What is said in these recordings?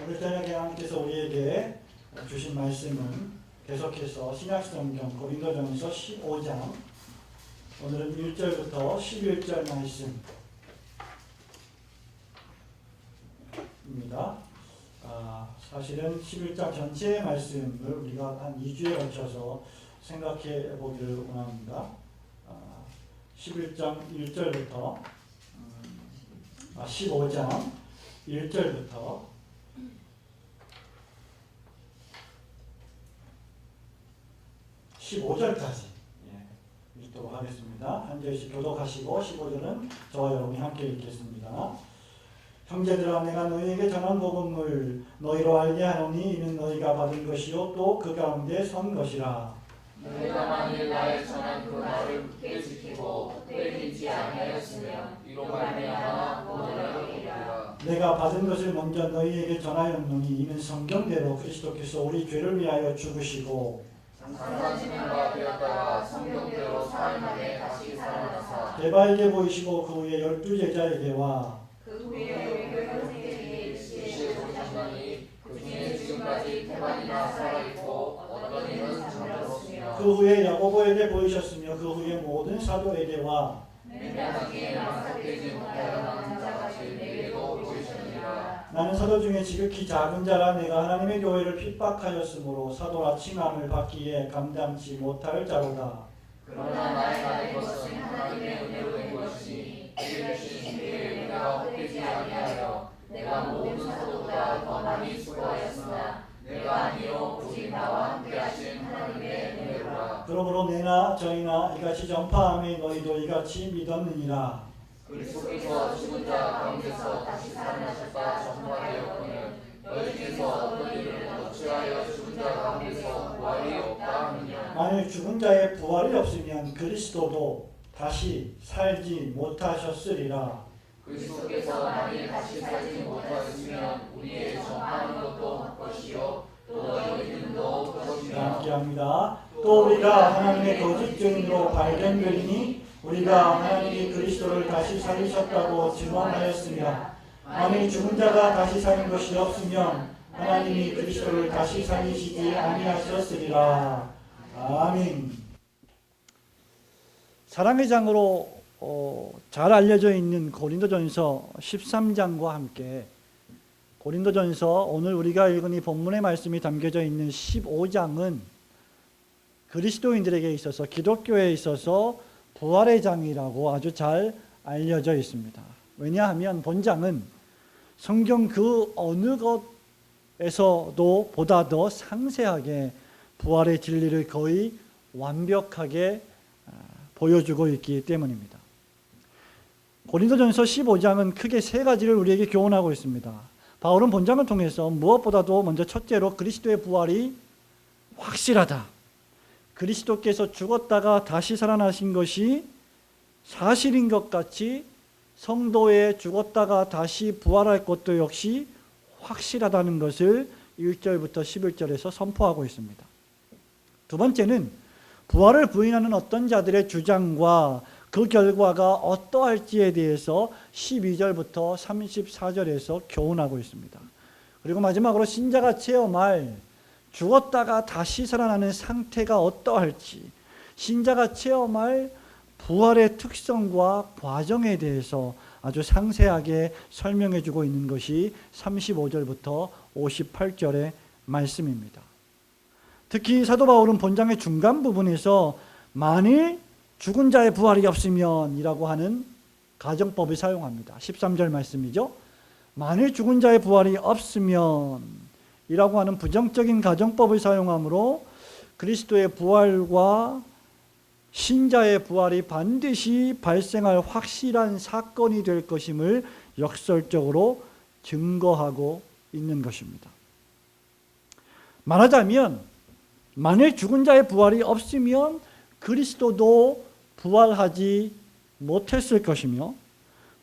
오늘 저녁에 하나님께서 우리에게 주신 말씀은 계속해서 신약성경 고린도전서 15장 오늘은 1절부터 11절 말씀입니다. 사실은 11장 전체의 말씀을 우리가 한 2주에 걸쳐서 생각해 보기를 원합니다. 11장 1절부터 15장 1절부터 15절까지 읽도록 하겠습니다. 한 절씩 교독하시고 15절은 저와 여러분이 함께 읽겠습니다. 형제들아, 내가 너희에게 전한 복음을 너희로 알게 하노니 이는 너희가 받은 것이요 또 그 가운데 선 것이라. 너희가 만일 나의 전한 그 말을 굳게 지키고 빼앗지 아니하였으면 이로 말미암아 구원을 얻으리라. 내가 받은 것을 먼저 너희에게 전하였노니 이는 성경대로 그리스도께서 우리 죄를 위하여 죽으시고 장사지면과 되었다가 성경대로 사흘 만에 다시 살아나사 대바에게 보이시고 그 후에 12제자에게와 그 후에 외교 선생에게 일시에 보이셨나니 그 중에 지금까지 태반이나 살아있고 어떤 이는 잠들었으며 그 후에 야고보에게 보이셨으며 그 후에 모든 사도에게와 맨땅에 낭삭되지 못하여 남은 자같이 내게도 보이셨느니라. 나는 사도 중에 지극히 작은 자라. 내가 하나님의 교회를 핍박하였으므로 사도라 칭함을 받기에 감당치 못할 자로다. 그러나 나의 받은 것은 하나님의 은혜로 된 것이니 이를 주신 그의 은혜가 헛되지 아니하여 내가 모든 사도보다 더 많이 수고하였으나 내가 아니요 오직 나와 함께 하신 하나님의 은혜로라. 그러므로 내나 저희나 이같이 전파함에 너희도 이같이 믿었느니라. 그리스도께서 죽은 자 가운데서 다시 살아나셨다 전파되었거늘 너희 중에서 어떤 이를 어찌하여 죽은 자 가운데서 부활이 없다 하느냐. 만일 죽은 자의 부활이 없으면 그리스도도 다시 살지 못하셨으리라. 그리스도께서 만일 다시 살지 못하였으면 우리의 전파하는 것도 헛것이요 또 너희 믿음도 헛것이라. 함께합니다. 또 우리가 하나님의 거짓 증인으로 발견되리니 우리가 하나님이 그리스도를 다시 살리셨다고 증언하였으며 만일 죽은 자가 다시 사는 것이 없으면 하나님이 그리스도를 다시 살리시지 아니하셨으리라. 아멘. 사랑의 장으로 잘 알려져 있는 고린도전서 13장과 함께 고린도전서 오늘 우리가 읽은 이 본문의 말씀이 담겨져 있는 15장은 그리스도인들에게 있어서 기독교에 있어서 부활의 장이라고 아주 잘 알려져 있습니다. 왜냐하면 본장은 성경 그 어느 것에서도 보다 더 상세하게 부활의 진리를 거의 완벽하게 보여주고 있기 때문입니다. 고린도전서 15장은 크게 세 가지를 우리에게 교훈하고 있습니다. 바울은 본장을 통해서 무엇보다도 먼저 첫째로 그리스도의 부활이 확실하다. 그리스도께서 죽었다가 다시 살아나신 것이 사실인 것 같이 성도의 죽었다가 다시 부활할 것도 역시 확실하다는 것을 1절부터 11절에서 선포하고 있습니다. 두 번째는 부활을 부인하는 어떤 자들의 주장과 그 결과가 어떠할지에 대해서 12절부터 34절에서 교훈하고 있습니다. 그리고 마지막으로 신자가 체험할 죽었다가 다시 살아나는 상태가 어떠할지, 신자가 체험할 부활의 특성과 과정에 대해서 아주 상세하게 설명해 주고 있는 것이 35절부터 58절의 말씀입니다. 특히 사도 바울은 본장의 중간 부분에서 만일 죽은 자의 부활이 없으면 이라고 하는 가정법을 사용합니다. 13절 말씀이죠. 만일 죽은 자의 부활이 없으면 이라고 하는 부정적인 가정법을 사용하므로 그리스도의 부활과 신자의 부활이 반드시 발생할 확실한 사건이 될 것임을 역설적으로 증거하고 있는 것입니다. 말하자면 만일 죽은 자의 부활이 없으면 그리스도도 부활하지 못했을 것이며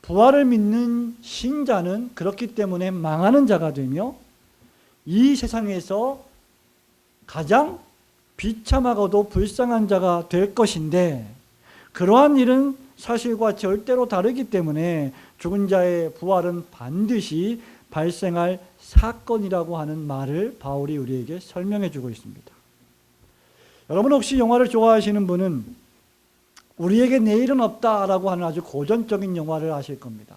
부활을 믿는 신자는 그렇기 때문에 망하는 자가 되며 이 세상에서 가장 비참하고도 불쌍한 자가 될 것인데 그러한 일은 사실과 절대로 다르기 때문에 죽은 자의 부활은 반드시 발생할 사건이라고 하는 말을 바울이 우리에게 설명해 주고 있습니다. 여러분 혹시 영화를 좋아하시는 분은 우리에게 내일은 없다라고 하는 아주 고전적인 영화를 아실 겁니다.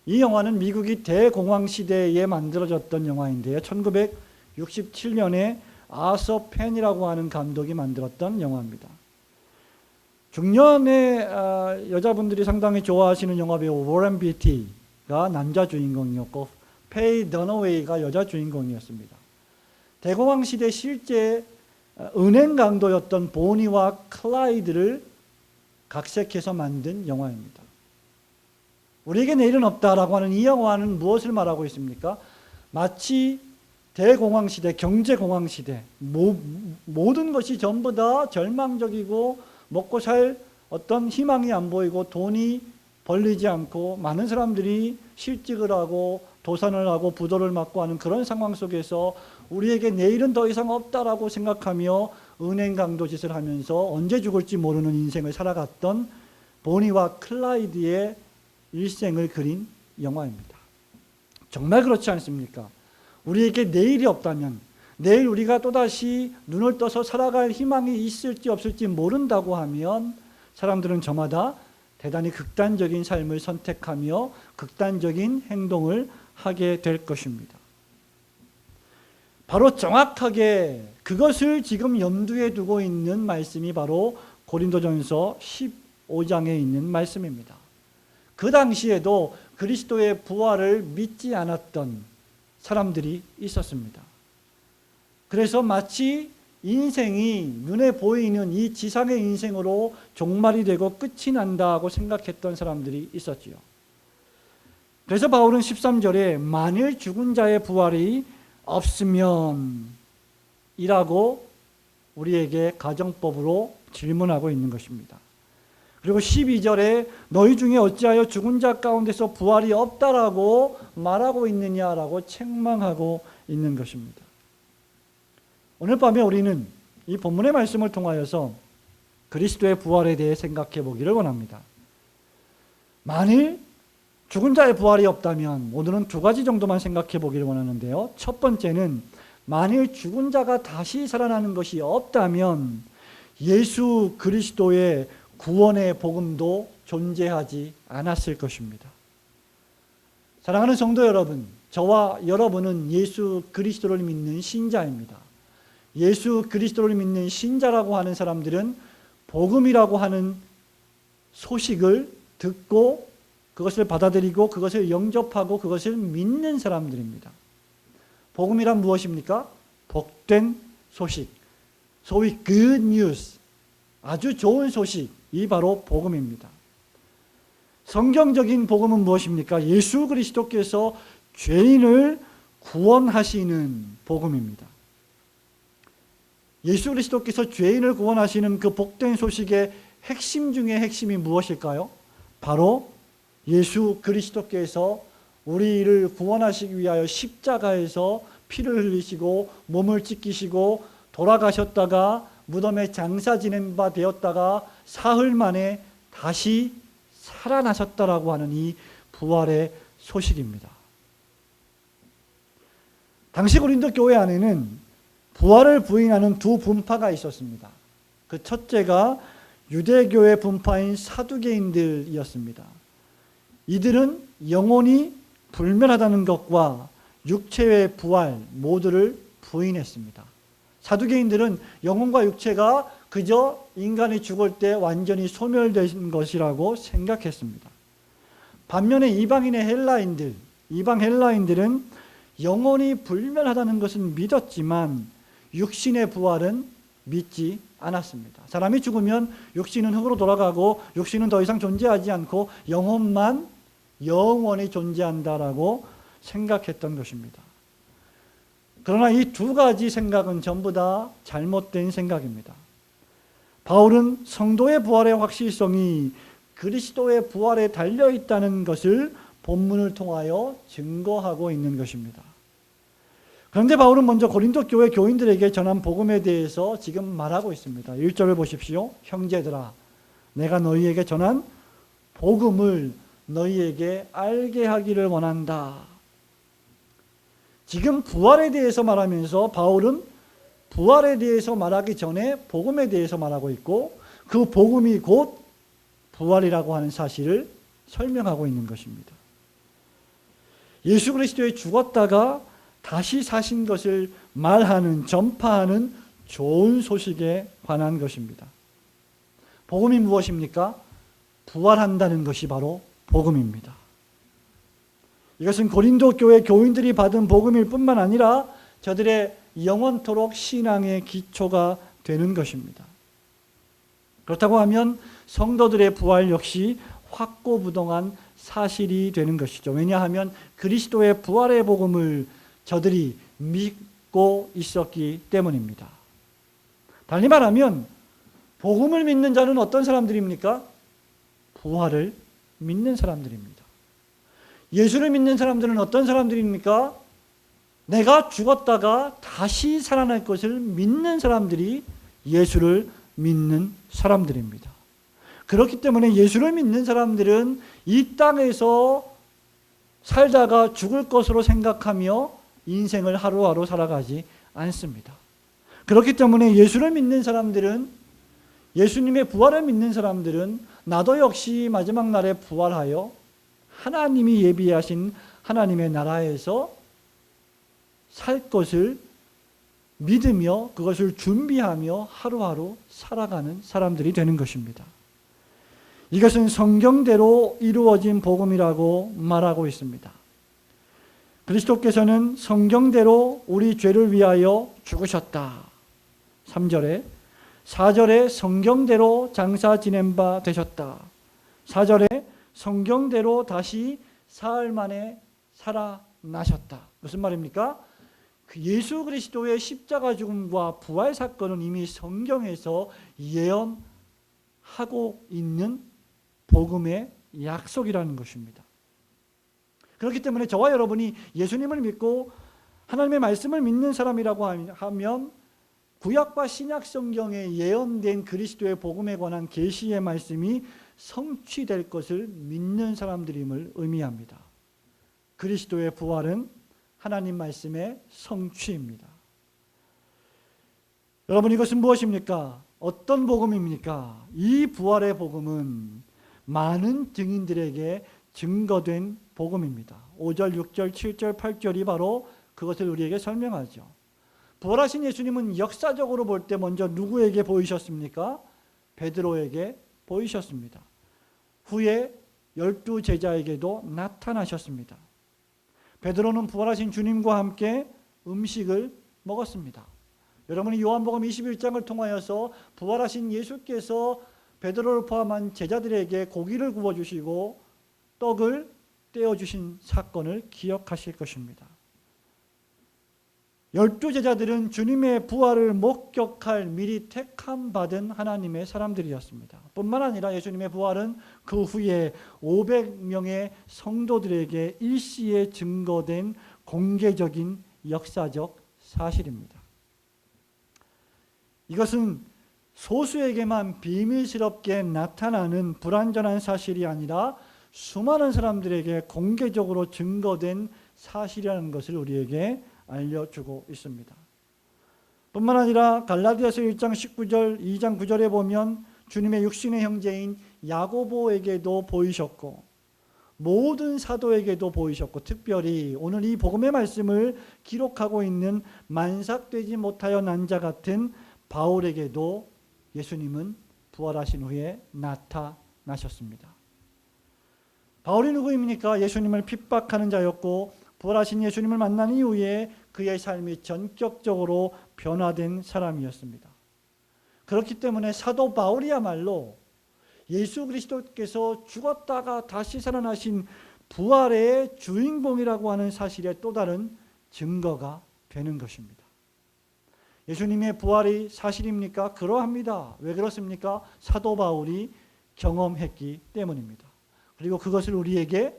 이 영화는 미국이 대공황 시대에 만들어졌던 영화인데요. 1967년에 아서 펜이라고 하는 감독이 만들었던 영화입니다. 중년의 여자분들이 상당히 좋아하시는 영화배우 워런 비티가 남자 주인공이었고 페이 더너웨이가 여자 주인공이었습니다. 대공황 시대 실제 은행 강도였던 보니와 클라이드를 각색해서 만든 영화입니다. 우리에게 내일은 없다라고 하는 이 영화는 무엇을 말하고 있습니까? 마치 대공황 시대, 경제공황 시대, 모든 것이 전부 다 절망적이고 먹고 살 어떤 희망이 안 보이고 돈이 벌리지 않고 많은 사람들이 실직을 하고 도산을 하고 부도를 맞고 하는 그런 상황 속에서 우리에게 내일은 더 이상 없다라고 생각하며 은행 강도 짓을 하면서 언제 죽을지 모르는 인생을 살아갔던 보니와 클라이드의 일생을 그린 영화입니다. 정말 그렇지 않습니까? 우리에게 내일이 없다면, 내일 우리가 또다시 눈을 떠서 살아갈 희망이 있을지 없을지 모른다고 하면 사람들은 저마다 대단히 극단적인 삶을 선택하며 극단적인 행동을 하게 될 것입니다. 바로 정확하게 그것을 지금 염두에 두고 있는 말씀이 바로 고린도전서 15장에 있는 말씀입니다. 그 당시에도 그리스도의 부활을 믿지 않았던 사람들이 있었습니다. 그래서 마치 인생이 눈에 보이는 이 지상의 인생으로 종말이 되고 끝이 난다고 생각했던 사람들이 있었지요. 그래서 바울은 13절에 만일 죽은 자의 부활이 없으면 이라고 우리에게 가정법으로 질문하고 있는 것입니다. 그리고 12절에 너희 중에 어찌하여 죽은 자 가운데서 부활이 없다라고 말하고 있느냐라고 책망하고 있는 것입니다. 오늘 밤에 우리는 이 본문의 말씀을 통하여서 그리스도의 부활에 대해 생각해 보기를 원합니다. 만일 죽은 자의 부활이 없다면 오늘은 두 가지 정도만 생각해 보기를 원하는데요. 첫 번째는 만일 죽은 자가 다시 살아나는 것이 없다면 예수 그리스도의 구원의 복음도 존재하지 않았을 것입니다. 사랑하는 성도 여러분, 저와 여러분은 예수 그리스도를 믿는 신자입니다. 예수 그리스도를 믿는 신자라고 하는 사람들은 복음이라고 하는 소식을 듣고 그것을 받아들이고 그것을 영접하고 그것을 믿는 사람들입니다. 복음이란 무엇입니까? 복된 소식, 소위 good news, 아주 좋은 소식이 바로 복음입니다. 성경적인 복음은 무엇입니까? 예수 그리스도께서 죄인을 구원하시는 복음입니다. 예수 그리스도께서 죄인을 구원하시는 그 복된 소식의 핵심 중에 핵심이 무엇일까요? 바로 예수 그리스도께서 우리를 구원하시기 위하여 십자가에서 피를 흘리시고 몸을 찢기시고 돌아가셨다가 무덤에 장사 지낸 바 되었다가 사흘 만에 다시 살아나셨다라고 하는 이 부활의 소식입니다. 당시 고린도 교회 안에는 부활을 부인하는 두 분파가 있었습니다. 그 첫째가 유대교의 분파인 사두개인들이었습니다. 이들은 영혼이 불멸하다는 것과 육체의 부활 모두를 부인했습니다. 사두개인들은 영혼과 육체가 그저 인간이 죽을 때 완전히 소멸된 것이라고 생각했습니다. 반면에 이방 헬라인들은 영혼이 불멸하다는 것은 믿었지만 육신의 부활은 믿지 않았습니다. 사람이 죽으면 육신은 흙으로 돌아가고 육신은 더 이상 존재하지 않고 영혼만 영원히 존재한다라고 생각했던 것입니다. 그러나 이 두 가지 생각은 전부 다 잘못된 생각입니다. 바울은 성도의 부활의 확실성이 그리스도의 부활에 달려있다는 것을 본문을 통하여 증거하고 있는 것입니다. 그런데 바울은 먼저 고린도 교회 교인들에게 전한 복음에 대해서 지금 말하고 있습니다. 1절을 보십시오. 형제들아, 내가 너희에게 전한 복음을 너희에게 알게 하기를 원한다. 지금 부활에 대해서 말하면서 바울은 부활에 대해서 말하기 전에 복음에 대해서 말하고 있고 그 복음이 곧 부활이라고 하는 사실을 설명하고 있는 것입니다. 예수 그리스도의 죽었다가 다시 사신 것을 말하는, 전파하는 좋은 소식에 관한 것입니다. 복음이 무엇입니까? 부활한다는 것이 바로 복음입니다. 이것은 고린도 교회 교인들이 받은 복음일 뿐만 아니라 저들의 영원토록 신앙의 기초가 되는 것입니다. 그렇다고 하면 성도들의 부활 역시 확고부동한 사실이 되는 것이죠. 왜냐하면 그리스도의 부활의 복음을 저들이 믿고 있었기 때문입니다. 달리 말하면 복음을 믿는 자는 어떤 사람들입니까? 부활을 믿는 사람들입니다. 예수를 믿는 사람들은 어떤 사람들입니까? 내가 죽었다가 다시 살아날 것을 믿는 사람들이 예수를 믿는 사람들입니다. 그렇기 때문에 예수를 믿는 사람들은 이 땅에서 살다가 죽을 것으로 생각하며 인생을 하루하루 살아가지 않습니다. 그렇기 때문에 예수를 믿는 사람들은, 예수님의 부활을 믿는 사람들은 나도 역시 마지막 날에 부활하여 하나님이 예비하신 하나님의 나라에서 살 것을 믿으며 그것을 준비하며 하루하루 살아가는 사람들이 되는 것입니다. 이것은 성경대로 이루어진 복음이라고 말하고 있습니다. 그리스도께서는 성경대로 우리 죄를 위하여 죽으셨다. 3절에 4절에 성경대로 장사 지낸 바 되셨다. 4절에 성경대로 다시 사흘 만에 살아나셨다. 무슨 말입니까? 예수 그리스도의 십자가 죽음과 부활 사건은 이미 성경에서 예언하고 있는 복음의 약속이라는 것입니다. 그렇기 때문에 저와 여러분이 예수님을 믿고 하나님의 말씀을 믿는 사람이라고 하면 구약과 신약 성경에 예언된 그리스도의 복음에 관한 계시의 말씀이 성취될 것을 믿는 사람들임을 의미합니다. 그리스도의 부활은 하나님 말씀의 성취입니다. 여러분, 이것은 무엇입니까? 어떤 복음입니까? 이 부활의 복음은 많은 증인들에게 증거된 복음입니다. 5절, 6절, 7절, 8절이 바로 그것을 우리에게 설명하죠. 부활하신 예수님은 역사적으로 볼 때 먼저 누구에게 보이셨습니까? 베드로에게 보이셨습니다. 후에 12 제자에게도 나타나셨습니다. 베드로는 부활하신 주님과 함께 음식을 먹었습니다. 여러분이 요한복음 21장을 통하여서 부활하신 예수께서 베드로를 포함한 제자들에게 고기를 구워주시고 떡을 떼어주신 사건을 기억하실 것입니다. 12 제자들은 주님의 부활을 목격할 미리 택함받은 하나님의 사람들이었습니다. 뿐만 아니라 예수님의 부활은 그 후에 500명의 성도들에게 일시에 증거된 공개적인 역사적 사실입니다. 이것은 소수에게만 비밀스럽게 나타나는 불완전한 사실이 아니라 수많은 사람들에게 공개적으로 증거된 사실이라는 것을 우리에게 알려주고 있습니다. 뿐만 아니라 갈라디아서 1장 19절, 2장 9절에 보면 주님의 육신의 형제인 야고보에게도 보이셨고 모든 사도에게도 보이셨고 특별히 오늘 이 복음의 말씀을 기록하고 있는 만삭되지 못하여 난 자 같은 바울에게도 예수님은 부활하신 후에 나타나셨습니다. 바울이 누구입니까? 예수님을 핍박하는 자였고 부활하신 예수님을 만난 이후에 그의 삶이 전격적으로 변화된 사람이었습니다. 그렇기 때문에 사도 바울이야말로 예수 그리스도께서 죽었다가 다시 살아나신 부활의 주인공이라고 하는 사실의 또 다른 증거가 되는 것입니다. 예수님의 부활이 사실입니까? 그러합니다. 왜 그렇습니까? 사도 바울이 경험했기 때문입니다. 그리고 그것을 우리에게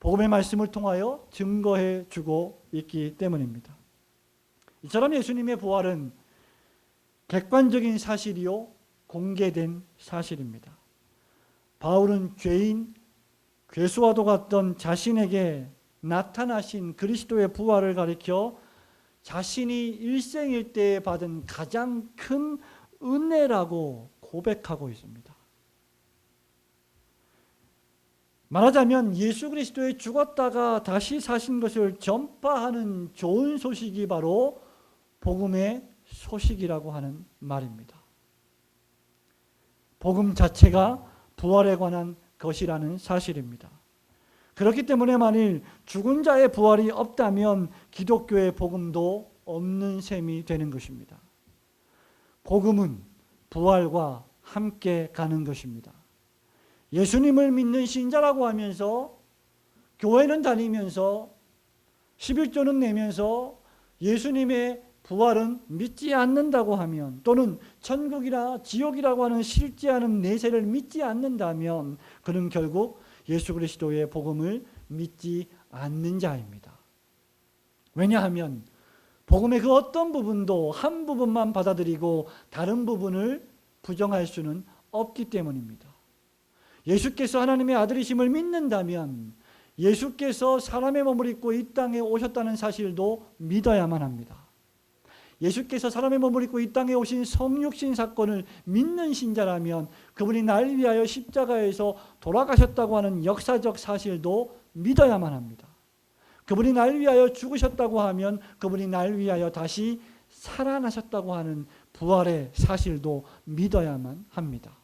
복음의 말씀을 통하여 증거해 주고 있기 때문입니다. 이처럼 예수님의 부활은 객관적인 사실이요 공개된 사실입니다. 바울은 죄인, 괴수와도 같던 자신에게 나타나신 그리스도의 부활을 가리켜 자신이 일생일 때에 받은 가장 큰 은혜라고 고백하고 있습니다. 말하자면 예수 그리스도의 죽었다가 다시 사신 것을 전파하는 좋은 소식이 바로 복음의 소식이라고 하는 말입니다. 복음 자체가 부활에 관한 것이라는 사실입니다. 그렇기 때문에 만일 죽은 자의 부활이 없다면 기독교의 복음도 없는 셈이 되는 것입니다. 복음은 부활과 함께 가는 것입니다. 예수님을 믿는 신자라고 하면서 교회는 다니면서 11조는 내면서 예수님의 부활은 믿지 않는다고 하면, 또는 천국이나 지옥이라고 하는 실제 하는 내세를 믿지 않는다면 그는 결국 예수 그리스도의 복음을 믿지 않는 자입니다. 왜냐하면 복음의 그 어떤 부분도 한 부분만 받아들이고 다른 부분을 부정할 수는 없기 때문입니다. 예수께서 하나님의 아들이심을 믿는다면 예수께서 사람의 몸을 입고 이 땅에 오셨다는 사실도 믿어야만 합니다. 예수께서 사람의 몸을 입고 이 땅에 오신 성육신 사건을 믿는 신자라면 그분이 날 위하여 십자가에서 돌아가셨다고 하는 역사적 사실도 믿어야만 합니다. 그분이 날 위하여 죽으셨다고 하면 그분이 날 위하여 다시 살아나셨다고 하는 부활의 사실도 믿어야만 합니다.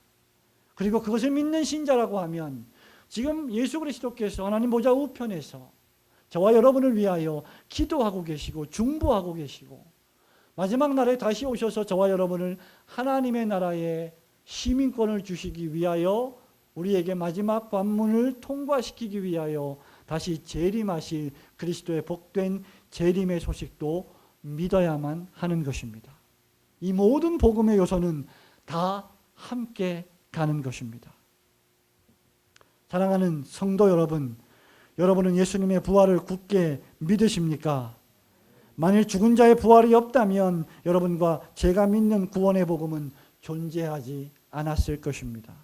그리고 그것을 믿는 신자라고 하면 지금 예수 그리스도께서 하나님 보좌 우편에서 저와 여러분을 위하여 기도하고 계시고 중보하고 계시고 마지막 날에 다시 오셔서 저와 여러분을 하나님의 나라의 시민권을 주시기 위하여 우리에게 마지막 관문을 통과시키기 위하여 다시 재림하실 그리스도의 복된 재림의 소식도 믿어야만 하는 것입니다. 이 모든 복음의 요소는 다 함께 가는 것입니다. 사랑하는 성도 여러분, 여러분은 예수님의 부활을 굳게 믿으십니까? 만일 죽은 자의 부활이 없다면 여러분과 제가 믿는 구원의 복음은 존재하지 않았을 것입니다.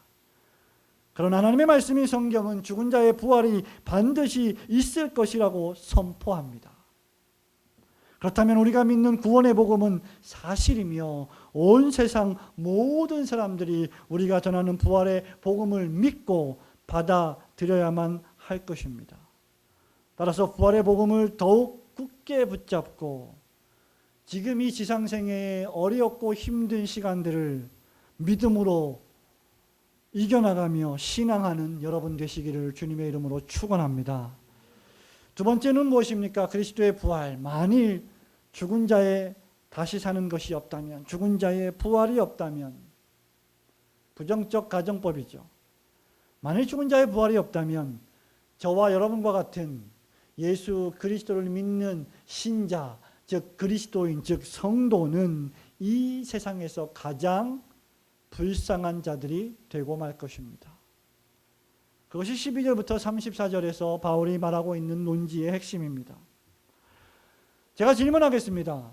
그러나 하나님의 말씀인 성경은 죽은 자의 부활이 반드시 있을 것이라고 선포합니다. 그렇다면 우리가 믿는 구원의 복음은 사실이며 온 세상 모든 사람들이 우리가 전하는 부활의 복음을 믿고 받아들여야만 할 것입니다. 따라서 부활의 복음을 더욱 굳게 붙잡고 지금 이 지상생애의 어렵고 힘든 시간들을 믿음으로 이겨나가며 신앙하는 여러분 되시기를 주님의 이름으로 축원합니다. 두 번째는 무엇입니까? 그리스도의 부활. 만일 죽은 자의 다시 사는 것이 없다면, 죽은 자의 부활이 없다면, 부정적 가정법이죠. 만일 죽은 자의 부활이 없다면 저와 여러분과 같은 예수 그리스도를 믿는 신자, 즉 그리스도인, 즉 성도는 이 세상에서 가장 불쌍한 자들이 되고 말 것입니다. 그것이 12절부터 34절에서 바울이 말하고 있는 논지의 핵심입니다. 제가 질문하겠습니다.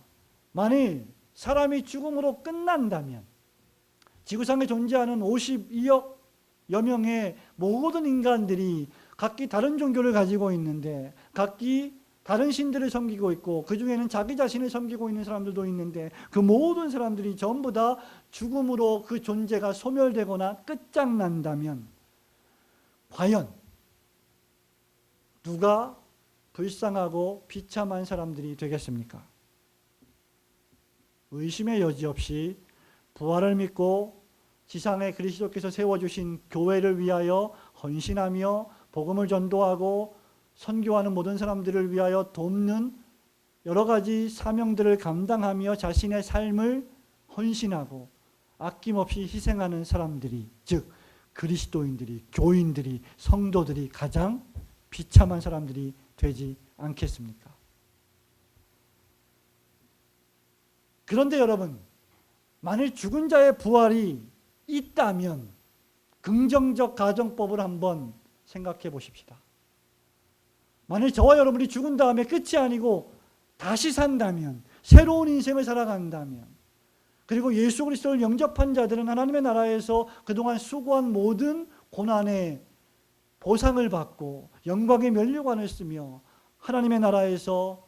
만일 사람이 죽음으로 끝난다면 지구상에 존재하는 52억여 명의 모든 인간들이 각기 다른 종교를 가지고 있는데 각기 다른 신들을 섬기고 있고 그 중에는 자기 자신을 섬기고 있는 사람들도 있는데 그 모든 사람들이 전부 다 죽음으로 그 존재가 소멸되거나 끝장난다면 과연 누가 불쌍하고 비참한 사람들이 되겠습니까? 의심의 여지 없이 부활을 믿고 지상에 그리스도께서 세워주신 교회를 위하여 헌신하며 복음을 전도하고 선교하는 모든 사람들을 위하여 돕는 여러 가지 사명들을 감당하며 자신의 삶을 헌신하고 아낌없이 희생하는 사람들이, 즉 그리스도인들이, 교인들이, 성도들이 가장 비참한 사람들이 되지 않겠습니까? 그런데 여러분, 만일 죽은 자의 부활이 있다면 긍정적 가정법을 한번 생각해 보십시다. 만일 저와 여러분이 죽은 다음에 끝이 아니고 다시 산다면, 새로운 인생을 살아간다면, 그리고 예수 그리스도를 영접한 자들은 하나님의 나라에서 그동안 수고한 모든 고난의 보상을 받고 영광의 면류관을 쓰며 하나님의 나라에서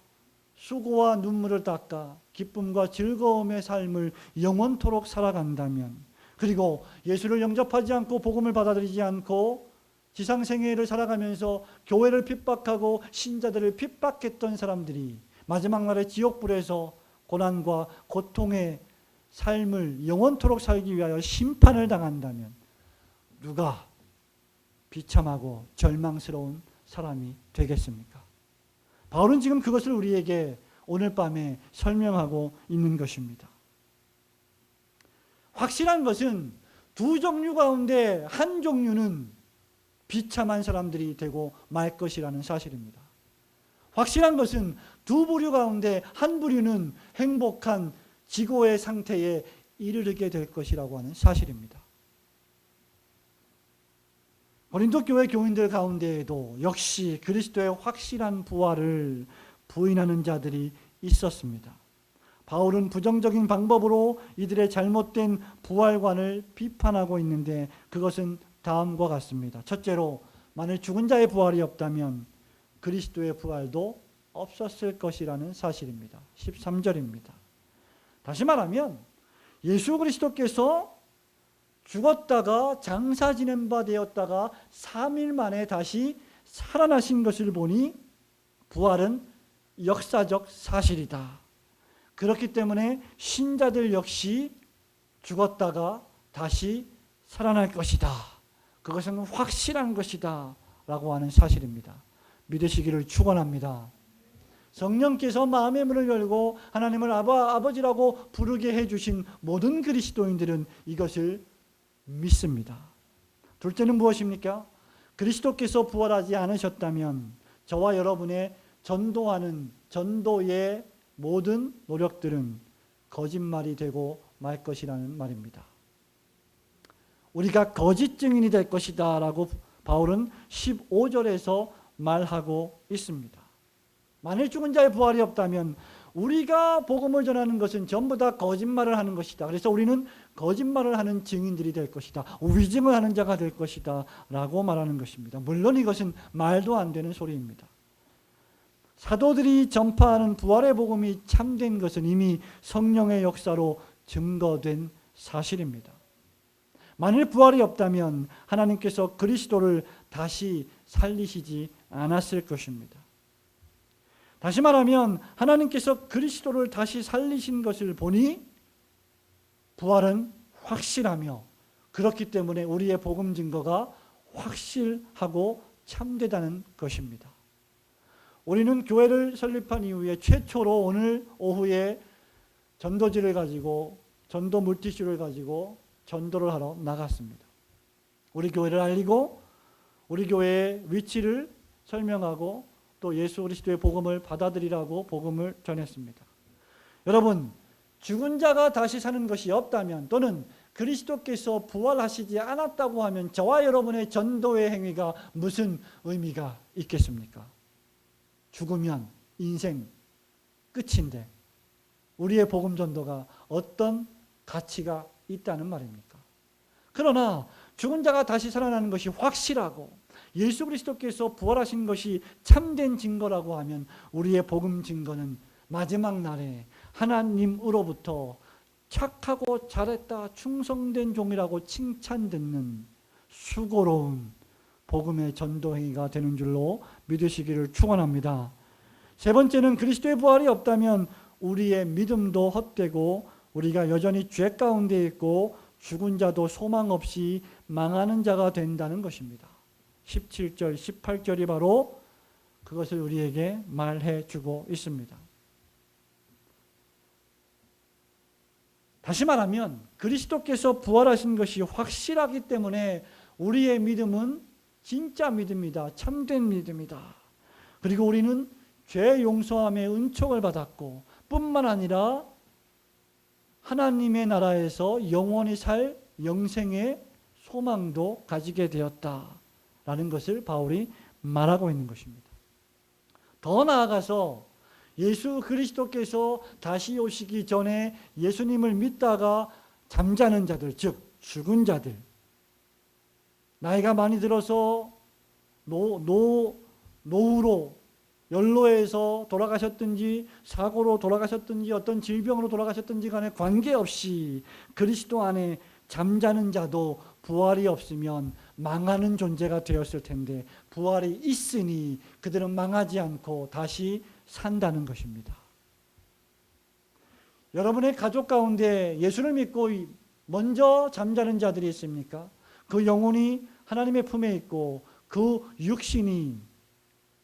수고와 눈물을 닦아 기쁨과 즐거움의 삶을 영원토록 살아간다면, 그리고 예수를 영접하지 않고 복음을 받아들이지 않고 지상생애를 살아가면서 교회를 핍박하고 신자들을 핍박했던 사람들이 마지막 날에 지옥불에서 고난과 고통의 삶을 영원토록 살기 위하여 심판을 당한다면 누가 비참하고 절망스러운 사람이 되겠습니까? 바울은 지금 그것을 우리에게 오늘 밤에 설명하고 있는 것입니다. 확실한 것은 두 종류 가운데 한 종류는 비참한 사람들이 되고 말 것이라는 사실입니다. 확실한 것은 두 부류 가운데 한 부류는 행복한 지고의 상태에 이르게 될 것이라고 하는 사실입니다. 고린도 교회 교인들 가운데에도 역시 그리스도의 확실한 부활을 부인하는 자들이 있었습니다. 바울은 부정적인 방법으로 이들의 잘못된 부활관을 비판하고 있는데 그것은 다음과 같습니다. 첫째로, 만일 죽은 자의 부활이 없다면 그리스도의 부활도 없었을 것이라는 사실입니다. 13절입니다. 다시 말하면 예수 그리스도께서 죽었다가 장사 지낸 바 되었다가 3일 만에 다시 살아나신 것을 보니 부활은 역사적 사실이다. 그렇기 때문에 신자들 역시 죽었다가 다시 살아날 것이다. 그것은 확실한 것이다 라고 하는 사실입니다. 믿으시기를 축원합니다. 성령께서 마음의 문을 열고 하나님을 아버지라고 부르게 해주신 모든 그리스도인들은 이것을 믿습니다. 둘째는 무엇입니까? 그리스도께서 부활하지 않으셨다면 저와 여러분의 전도하는 전도의 모든 노력들은 거짓말이 되고 말 것이라는 말입니다. 우리가 거짓 증인이 될 것이다 라고 바울은 15절에서 말하고 있습니다. 만일 죽은 자의 부활이 없다면 우리가 복음을 전하는 것은 전부 다 거짓말을 하는 것이다. 그래서 우리는 거짓말을 하는 증인들이 될 것이다. 위증을 하는 자가 될 것이다 라고 말하는 것입니다. 물론 이것은 말도 안 되는 소리입니다. 사도들이 전파하는 부활의 복음이 참된 것은 이미 성령의 역사로 증거된 사실입니다. 만일 부활이 없다면 하나님께서 그리스도를 다시 살리시지 않았을 것입니다. 다시 말하면 하나님께서 그리스도를 다시 살리신 것을 보니 부활은 확실하며, 그렇기 때문에 우리의 복음 증거가 확실하고 참되다는 것입니다. 우리는 교회를 설립한 이후에 최초로 오늘 오후에 전도지를 가지고 전도 물티슈를 가지고 전도를 하러 나갔습니다. 우리 교회를 알리고 우리 교회의 위치를 설명하고 또 예수 그리스도의 복음을 받아들이라고 복음을 전했습니다. 여러분, 죽은 자가 다시 사는 것이 없다면 또는 그리스도께서 부활하시지 않았다고 하면 저와 여러분의 전도의 행위가 무슨 의미가 있겠습니까? 죽으면 인생 끝인데 우리의 복음 전도가 어떤 가치가 있다는 말입니까? 그러나 죽은 자가 다시 살아나는 것이 확실하고 예수 그리스도께서 부활하신 것이 참된 증거라고 하면 우리의 복음 증거는 마지막 날에 하나님으로부터 착하고 잘했다, 충성된 종이라고 칭찬듣는 수고로운 복음의 전도 행위가 되는 줄로 믿으시기를 축원합니다. 세 번째는 그리스도의 부활이 없다면 우리의 믿음도 헛되고 우리가 여전히 죄 가운데 있고 죽은 자도 소망 없이 망하는 자가 된다는 것입니다. 17절, 18절이 바로 그것을 우리에게 말해 주고 있습니다. 다시 말하면 그리스도께서 부활하신 것이 확실하기 때문에 우리의 믿음은 진짜 믿음이다. 참된 믿음이다. 그리고 우리는 죄 용서함의 은총을 받았고 뿐만 아니라 하나님의 나라에서 영원히 살 영생의 소망도 가지게 되었다라는 것을 바울이 말하고 있는 것입니다. 더 나아가서 예수 그리스도께서 다시 오시기 전에 예수님을 믿다가 잠자는 자들, 즉 죽은 자들, 나이가 많이 들어서 노후로 연로해서 돌아가셨든지 사고로 돌아가셨든지 어떤 질병으로 돌아가셨든지 간에 관계없이 그리스도 안에 잠자는 자도 부활이 없으면 망하는 존재가 되었을 텐데 부활이 있으니 그들은 망하지 않고 다시 산다는 것입니다. 여러분의 가족 가운데 예수를 믿고 먼저 잠자는 자들이 있습니까? 그 영혼이 하나님의 품에 있고 그 육신이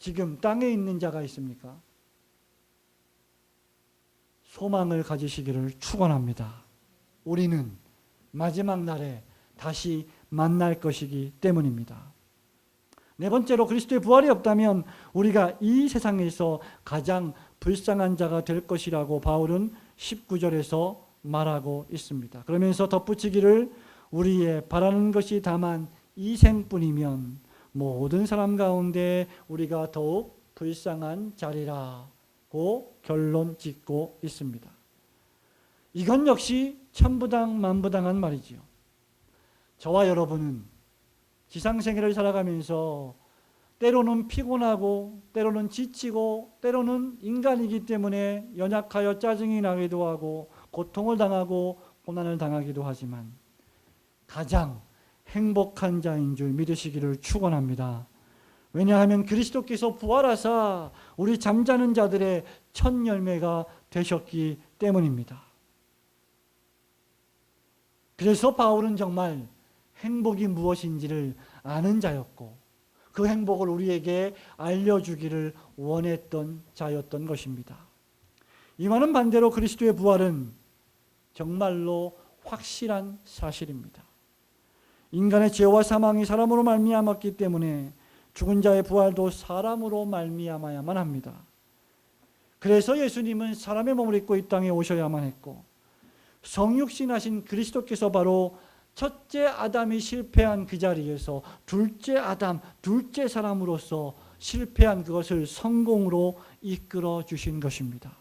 지금 땅에 있는 자가 있습니까? 소망을 가지시기를 축원합니다. 우리는 마지막 날에 다시 만날 것이기 때문입니다. 네 번째로 그리스도의 부활이 없다면 우리가 이 세상에서 가장 불쌍한 자가 될 것이라고 바울은 19절에서 말하고 있습니다. 그러면서 덧붙이기를 우리의 바라는 것이 다만 이 생뿐이면 모든 사람 가운데 우리가 더욱 불쌍한 자리라고 결론 짓고 있습니다. 이건 역시 천부당 만부당한 말이지요. 저와 여러분은 지상생애를 살아가면서 때로는 피곤하고 때로는 지치고 때로는 인간이기 때문에 연약하여 짜증이 나기도 하고 고통을 당하고 고난을 당하기도 하지만 가장 행복한 자인 줄 믿으시기를 축원합니다. 왜냐하면 그리스도께서 부활하사 우리 잠자는 자들의 첫 열매가 되셨기 때문입니다. 그래서 바울은 정말 행복이 무엇인지를 아는 자였고 그 행복을 우리에게 알려주기를 원했던 자였던 것입니다. 이와는 반대로 그리스도의 부활은 정말로 확실한 사실입니다. 인간의 죄와 사망이 사람으로 말미암았기 때문에 죽은 자의 부활도 사람으로 말미암아야만 합니다. 그래서 예수님은 사람의 몸을 입고 이 땅에 오셔야만 했고 성육신하신 그리스도께서 바로 첫째 아담이 실패한 그 자리에서 둘째 아담, 둘째 사람으로서 실패한 그것을 성공으로 이끌어 주신 것입니다.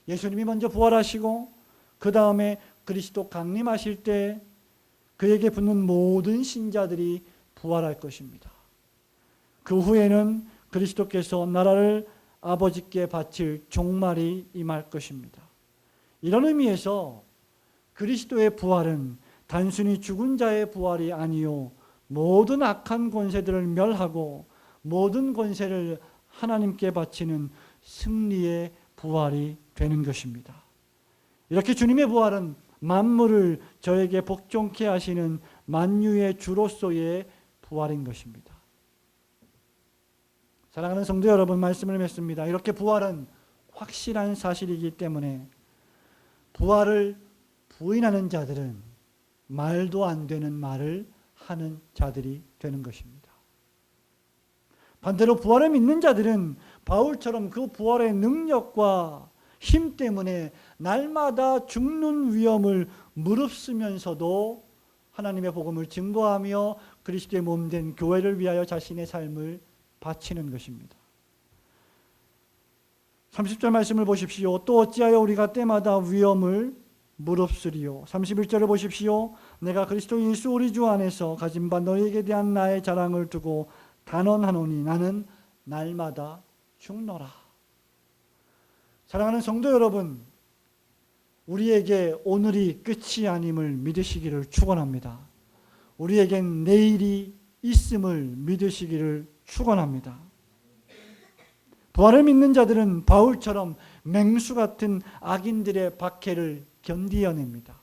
예수님이 먼저 부활하시고 그 다음에 그리스도 강림하실 때 그에게 붙는 모든 신자들이 부활할 것입니다. 그 후에는 그리스도께서 나라를 아버지께 바칠 종말이 임할 것입니다. 이런 의미에서 그리스도의 부활은 단순히 죽은 자의 부활이 아니요 모든 악한 권세들을 멸하고 모든 권세를 하나님께 바치는 승리의 부활이 되는 것입니다. 이렇게 주님의 부활은 만물을 저에게 복종케 하시는 만유의 주로서의 부활인 것입니다. 사랑하는 성도 여러분, 말씀을 맺습니다. 이렇게 부활은 확실한 사실이기 때문에 부활을 부인하는 자들은 말도 안 되는 말을 하는 자들이 되는 것입니다. 반대로 부활을 믿는 자들은 바울처럼 그 부활의 능력과 힘 때문에 날마다 죽는 위험을 무릅쓰면서도 하나님의 복음을 증거하며 그리스도의 몸된 교회를 위하여 자신의 삶을 바치는 것입니다. 30절 말씀을 보십시오. 또 어찌하여 우리가 때마다 위험을 무릅쓰리요. 31절을 보십시오. 내가 그리스도 예수 우리 주 안에서 가진 바 너희에게 대한 나의 자랑을 두고 단언하노니 나는 날마다 죽노라. 사랑하는 성도 여러분, 우리에게 오늘이 끝이 아님을 믿으시기를 축원합니다. 우리에겐 내일이 있음을 믿으시기를 축원합니다. 부활을 믿는 자들은 바울처럼 맹수 같은 악인들의 박해를 견디어냅니다.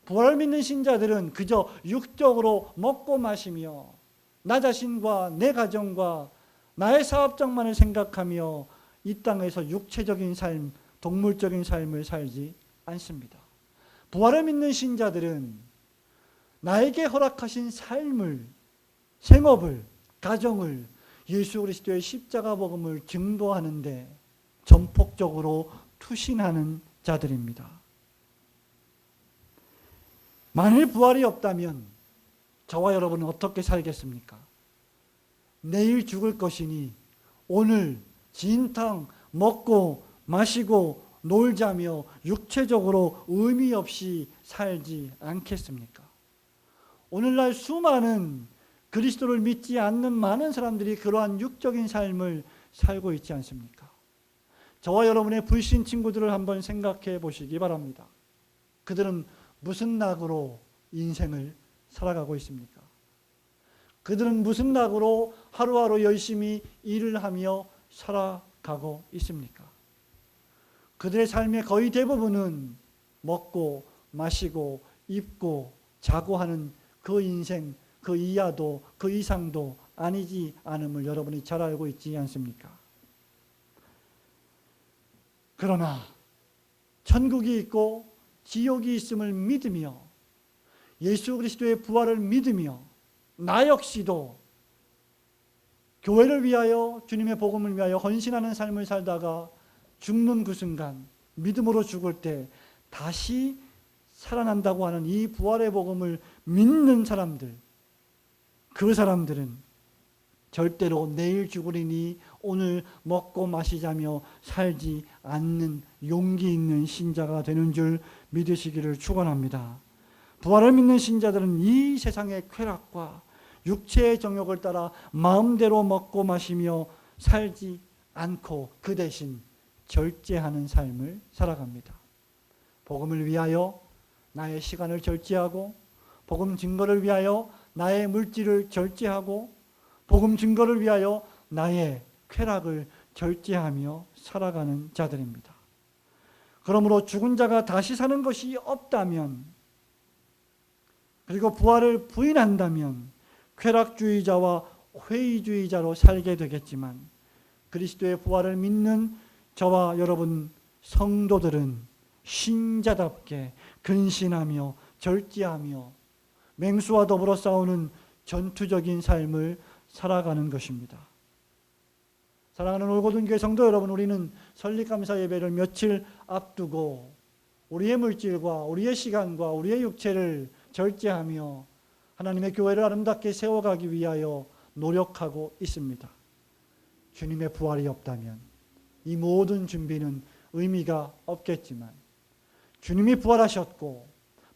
부활을 믿는 신자들은 그저 육적으로 먹고 마시며 나 자신과 내 가정과 나의 사업장만을 생각하며 이 땅에서 육체적인 삶, 동물적인 삶을 살지 않습니다. 부활을 믿는 신자들은 나에게 허락하신 삶을, 생업을, 가정을 예수 그리스도의 십자가 복음을 증거하는데 전폭적으로 투신하는 자들입니다. 만일 부활이 없다면 저와 여러분은 어떻게 살겠습니까? 내일 죽을 것이니 오늘 진탕 먹고 마시고 놀자며 육체적으로 의미 없이 살지 않겠습니까? 오늘날 수많은 그리스도를 믿지 않는 많은 사람들이 그러한 육적인 삶을 살고 있지 않습니까? 저와 여러분의 불신 친구들을 한번 생각해 보시기 바랍니다. 그들은 무슨 낙으로 인생을 살아가고 있습니까? 그들은 무슨 낙으로 하루하루 열심히 일을 하며 살아가고 있습니까? 그들의 삶의 거의 대부분은 먹고 마시고 입고 자고 하는 그 인생, 그 이하도 그 이상도 아니지 않음을 여러분이 잘 알고 있지 않습니까? 그러나 천국이 있고 지옥이 있음을 믿으며 예수 그리스도의 부활을 믿으며 나 역시도 교회를 위하여 주님의 복음을 위하여 헌신하는 삶을 살다가 죽는 그 순간 믿음으로 죽을 때 다시 살아난다고 하는 이 부활의 복음을 믿는 사람들, 그 사람들은 절대로 내일 죽으리니 오늘 먹고 마시자며 살지 않는 용기 있는 신자가 되는 줄 믿으시기를 축원합니다. 부활을 믿는 신자들은 이 세상의 쾌락과 육체의 정욕을 따라 마음대로 먹고 마시며 살지 않고 그 대신 절제하는 삶을 살아갑니다. 복음을 위하여 나의 시간을 절제하고 복음 증거를 위하여 나의 물질을 절제하고 복음 증거를 위하여 나의 쾌락을 절제하며 살아가는 자들입니다. 그러므로 죽은 자가 다시 사는 것이 없다면 그리고 부활을 부인한다면 쾌락주의자와 회의주의자로 살게 되겠지만 그리스도의 부활을 믿는 저와 여러분 성도들은 신자답게 근신하며 절제하며 맹수와 더불어 싸우는 전투적인 삶을 살아가는 것입니다. 사랑하는 올고든교회 성도 여러분, 우리는 설립감사 예배를 며칠 앞두고 우리의 물질과 우리의 시간과 우리의 육체를 절제하며 하나님의 교회를 아름답게 세워가기 위하여 노력하고 있습니다. 주님의 부활이 없다면 이 모든 준비는 의미가 없겠지만 주님이 부활하셨고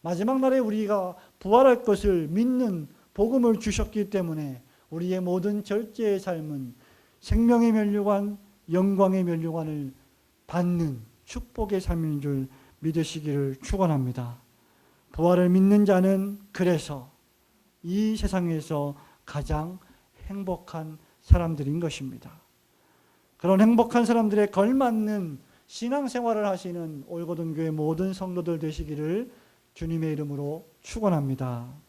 마지막 날에 우리가 부활할 것을 믿는 복음을 주셨기 때문에 우리의 모든 절제의 삶은 생명의 면류관, 영광의 면류관을 받는 축복의 삶인 줄 믿으시기를 축원합니다. 부활을 믿는 자는 그래서 이 세상에서 가장 행복한 사람들인 것입니다. 그런 행복한 사람들에 걸맞는 신앙생활을 하시는 올고든교회 모든 성도들 되시기를 주님의 이름으로 축원합니다.